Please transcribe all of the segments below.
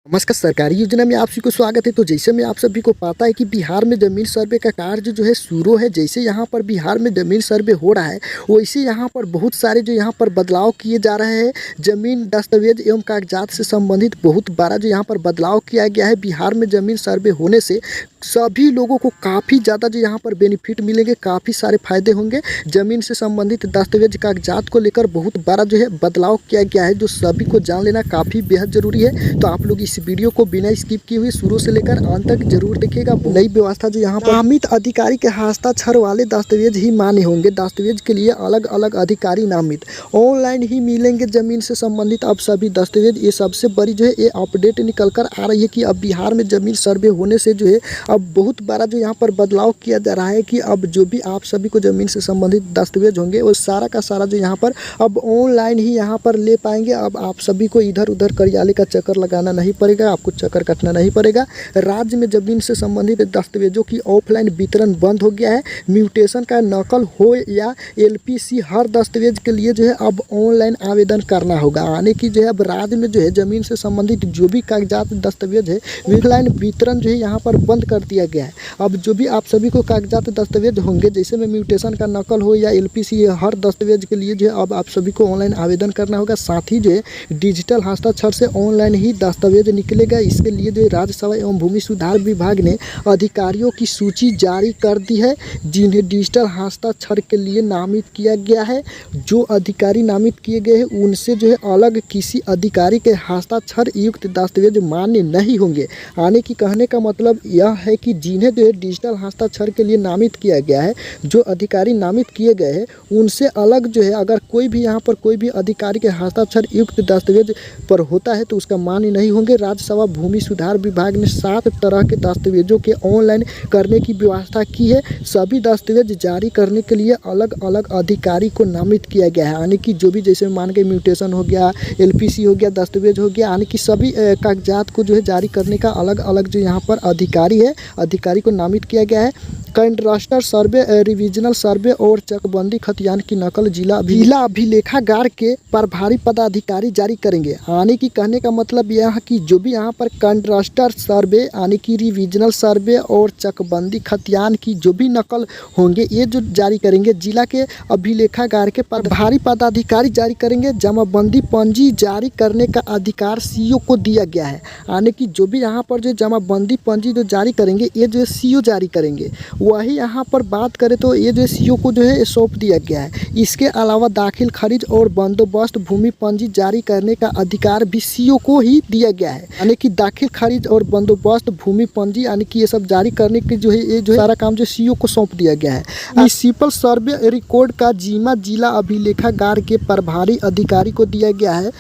नमस्कार। सरकारी योजना में आप सभी को स्वागत है। तो जैसे में आप सभी को पता है कि बिहार में ज़मीन सर्वे का कार्य जो है शुरू है। जैसे यहाँ पर बिहार में ज़मीन सर्वे हो रहा है वैसे यहाँ पर बहुत सारे जो यहाँ पर बदलाव किए जा रहे हैं। ज़मीन दस्तावेज एवं कागजात से संबंधित बहुत बड़ा जो यहाँ पर बदलाव किया गया है। बिहार में ज़मीन सर्वे होने से सभी लोगों को काफ़ी ज़्यादा जो यहाँ पर बेनिफिट मिलेंगे, काफ़ी सारे फायदे होंगे। ज़मीन से संबंधित दस्तावेज कागजात को लेकर बहुत बड़ा जो है बदलाव किया गया है, जो सभी को जान लेना काफ़ी बेहद ज़रूरी है। तो आप लोग इस वीडियो को बिना स्किप किए हुए शुरू से लेकर अंत तक जरूर देखिएगा। नई व्यवस्था जो यहाँ पर नामित अधिकारी के हस्ताक्षर वाले दस्तावेज ही मान्य होंगे। दस्तावेज के लिए अलग अलग अधिकारी नामित ऑनलाइन ही मिलेंगे। ज़मीन से संबंधित अब सभी दस्तावेज, ये सबसे बड़ी जो है ये अपडेट निकल कर आ रही है कि अब बिहार में ज़मीन सर्वे होने से जो है अब बहुत बड़ा जो यहाँ पर बदलाव किया जा रहा है कि अब जो भी आप सभी को ज़मीन से संबंधित दस्तावेज होंगे वो सारा का सारा जो यहाँ पर अब ऑनलाइन ही यहाँ पर ले पाएंगे। अब आप सभी को इधर उधर कार्यालय का चक्कर लगाना नहीं पड़ेगा, आपको चक्कर काटना नहीं पड़ेगा। राज्य में ज़मीन से संबंधित दस्तावेजों की ऑफलाइन वितरण बंद हो गया है। म्यूटेशन का नकल हो या एलपीसी, हर दस्तावेज के लिए जो है अब ऑनलाइन आवेदन करना होगा। आने की जो है अब राज्य में जो है ज़मीन से संबंधित जो भी कागजात दस्तावेज है ऑनलाइन वितरण जो है यहाँ पर बंद कर दिया गया है। अब जो भी आप सभी को कागजात दस्तावेज होंगे, जैसे में म्यूटेशन का नकल हो या एलपीसी, हर दस्तावेज के लिए जो है अब आप सभी को ऑनलाइन आवेदन करना होगा। साथ ही जो है डिजिटल हस्ताक्षर से ऑनलाइन ही दस्तावेज निकलेगा। इसके लिए जो राज्य सभा एवं भूमि सुधार विभाग ने अधिकारियों की सूची जारी कर दी है, जिन्हें डिजिटल हस्ताक्षर के लिए नामित किया गया है। जो अधिकारी नामित किए गए हैं उनसे जो है अलग किसी अधिकारी के हस्ताक्षर युक्त दस्तावेज मान्य नहीं होंगे। आने की कहने का मतलब यह है कि जिन्हें जो है डिजिटल हस्ताक्षर के लिए नामित किया गया है, जो अधिकारी नामित किए गए हैं उनसे अलग जो है अगर कोई भी यहाँ पर कोई भी अधिकारी के हस्ताक्षर युक्त दस्तावेज पर होता है तो उसका मान्य नहीं होंगे। राज्य सभा भूमि सुधार विभाग ने 7 तरह के दस्तावेजों के ऑनलाइन करने की व्यवस्था की है। सभी दस्तावेज जारी करने के लिए अलग अलग अधिकारी को नामित किया गया है। यानी कि जो भी जैसे मान के म्यूटेशन हो गया, एलपीसी हो गया, दस्तावेज हो गया, यानी कि सभी कागजात को जो है जारी करने का अलग अलग जो यहाँ पर अधिकारी को नामित किया गया है। कैडस्टर सर्वे, रिविजनल सर्वे और चकबंदी खतियान की नकल जिला अभिलेखागार के प्रभारी पदाधिकारी जारी करेंगे। आने की कहने का मतलब यह है कि जो भी यहाँ पर कैडस्टर सर्वे यानी कि रिविजनल सर्वे और चकबंदी खतियान की जो भी नकल होंगे ये जो जारी करेंगे जिला के अभिलेखागार के प्रभारी पदाधिकारी जारी करेंगे। जमाबंदी पंजी जारी करने का अधिकार सीओ को दिया गया है। यानी कि जो भी यहाँ पर जो जमाबंदी पंजी जो जारी करेंगे ये जो सीओ जारी करेंगे। वही यहाँ पर बात करें तो ये जो सीओ को जो है सौंप दिया गया है। इसके अलावा दाखिल खरीद और बंदोबस्त भूमि पंजी जारी करने का अधिकार भी सीओ को ही दिया गया है। यानी कि दाखिल खरीद और बंदोबस्त भूमि पंजी यानी कि ये सब जारी करने के जो है ये जो सारा काम जो सीओ को सौंप दिया गया है। म्युनिसिपल सर्वे रिकॉर्ड का जिम्मा जिला अभिलेखागार के प्रभारी अधिकारी को दिया गया है।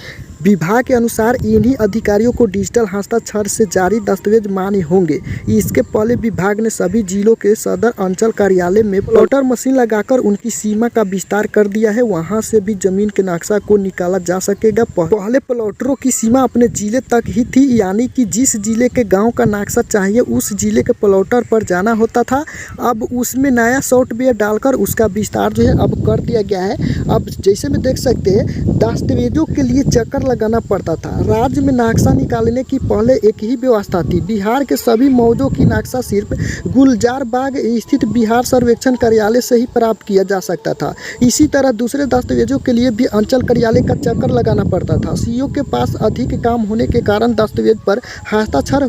विभाग के अनुसार इन्हीं अधिकारियों को डिजिटल हस्ताक्षर से जारी दस्तावेज मान्य होंगे। इसके पहले विभाग ने सभी जिलों के सदर अंचल कार्यालय में प्लॉटर मशीन लगाकर उनकी सीमा का विस्तार कर दिया है। वहां से भी जमीन के नक्शा को निकाला जा सकेगा। पहले प्लॉटरों की सीमा अपने जिले तक ही थी, यानी कि जिस जिले के गाँव का नक्शा चाहिए उस जिले के प्लॉटर पर जाना होता था। अब उसमें नया सॉफ्टवेयर डालकर उसका विस्तार जो है अब कर दिया गया है। अब जैसे में देख सकते हैं दस्तावेजों के लिए चक्कर लगाना पड़ता था। राज्य में नक्शा निकालने की पहले एक ही व्यवस्था थी। बिहार के सभी मौजों की नक्शा सिर्फ गुलजार बाग स्थित बिहार सर्वेक्षण कार्यालय से ही प्राप्त किया जा सकता था। इसी तरह दूसरे दस्तावेजों के लिए भी अंचल कार्यालय का चक्कर लगाना पड़ता था। सीओ के पास अधिक काम होने के कारण दस्तावेज पर हस्ताक्षर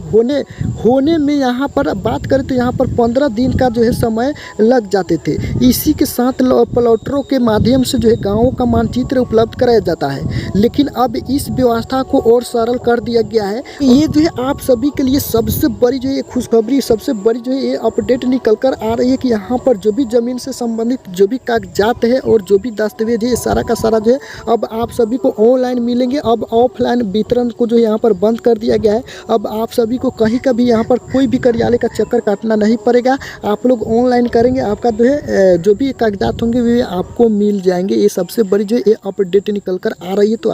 होने में यहाँ पर बात करें तो यहाँ पर 15 दिन का जो है समय लग जाते थे। इसी के साथ प्लॉटरों के माध्यम से जो है गाँवों का मानचित्र उपलब्ध कराया जाता है। लेकिन अब इस व्यवस्था को और सरल कर दिया गया है। ये जो है आप सभी के लिए सबसे बड़ी जो है खुशखबरी, सबसे बड़ी जो है ये अपडेट निकल कर आ रही है कि यहाँ पर जो भी ज़मीन से संबंधित जो भी कागजात है और जो भी दस्तावेज है ये सारा का सारा जो है अब आप सभी को ऑनलाइन मिलेंगे। अब ऑफलाइन वितरण को जो यहाँ पर बंद कर दिया गया है। अब आप सभी को कहीं का भी यहाँ पर कोई भी कार्यालय का चक्कर काटना नहीं पड़ेगा। आप लोग ऑनलाइन करेंगे, आपका जो है जो भी कागजात होंगे वे आपको मिल जाएंगे। ये सबसे बड़ी जो है अपडेट निकल कर आ रही है। तो